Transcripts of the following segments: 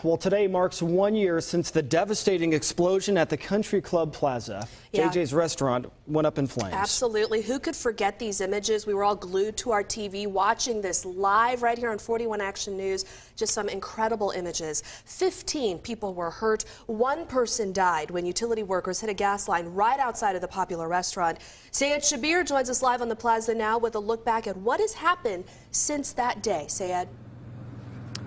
Well, today marks 1 year since the devastating explosion at the Country Club Plaza. JJ's restaurant went up in flames. Absolutely. Who could forget these images? We were all glued to our TV watching this live right here on 41 Action News. Just some incredible images. 15 people were hurt. One person died when utility workers hit a gas line right outside of the popular restaurant. KSHB joins us live on the Plaza now with a look back at what has happened since that day. Sayed.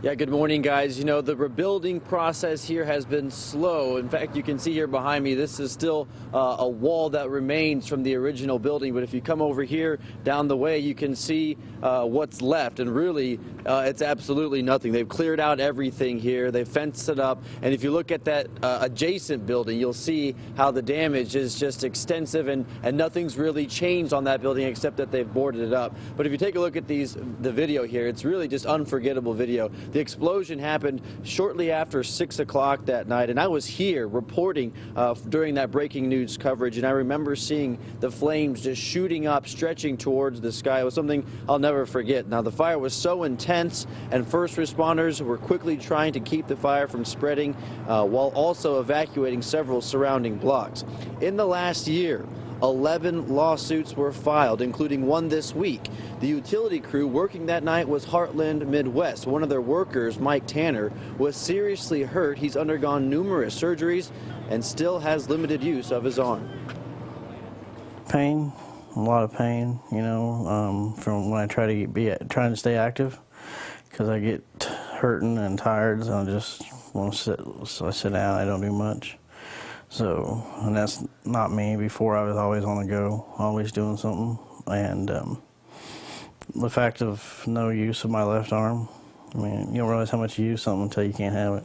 Yeah, good morning, guys. You know, the rebuilding process here has been slow. In fact, you can see here behind me, this is still a wall that remains from the original building. But if you come over here down the way, you can see what's left. And really, it's absolutely nothing. They've cleared out everything here. They've fenced it up. And if you look at that adjacent building, you'll see how the damage is just extensive, and nothing's really changed on that building except that they've boarded it up. But if you take a look at the video here, it's really just unforgettable video. The explosion happened shortly after 6 o'clock that night, and I was here reporting during that breaking news coverage, and I remember seeing the flames just shooting up, stretching towards the sky. It was something I'll never forget. Now, the fire was so intense, and first responders were quickly trying to keep the fire from spreading while also evacuating several surrounding blocks. In the last year, 11 lawsuits were filed, including one this week. The utility crew working that night was Heartland Midwest. One of their workers, Mike Tanner, was seriously hurt. He's undergone numerous surgeries and still has limited use of his arm. Pain, a lot of pain, you know, from when I try to trying to stay active, because I get hurting and tired, so I just want to sit. So I sit down. I don't do much. So, and that's not me. Before, I was always on the go, always doing something. And the fact of no use of my left arm, I mean, you don't realize how much you use something until you can't have it.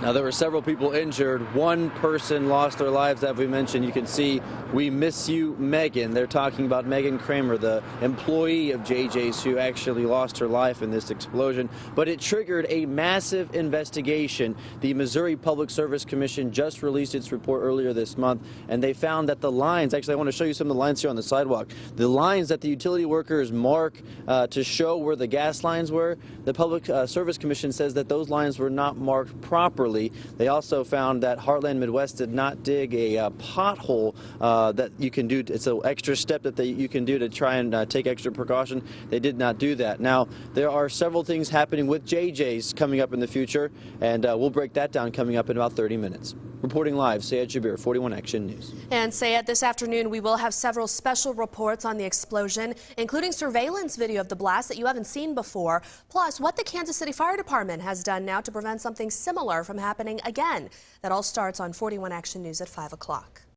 Now, there were several people injured. One person lost their lives, as we mentioned. You can see, "We miss you, Megan." They're talking about Megan Kramer, the employee of JJ's who actually lost her life in this explosion. But it triggered a massive investigation. The Missouri Public Service Commission just released its report earlier this month, and they found that the lines, actually I want to show you some of the lines here on the sidewalk, the lines that the utility workers mark to show where the gas lines were, the Public Service Commission says that those lines were not marked properly. They also found that Heartland Midwest did not dig a pothole that you can do. It's an extra step that you can do to try and take extra precaution. They did not do that. Now, there are several things happening with JJ's coming up in the future, and we'll break that down coming up in about 30 minutes. Reporting live, Sayed Shabir, 41 Action News. And Sayed, this afternoon we will have several special reports on the explosion, including surveillance video of the blast that you haven't seen before, plus what the Kansas City Fire Department has done now to prevent something similar from happening again. That all starts on 41 Action News at 5 o'clock.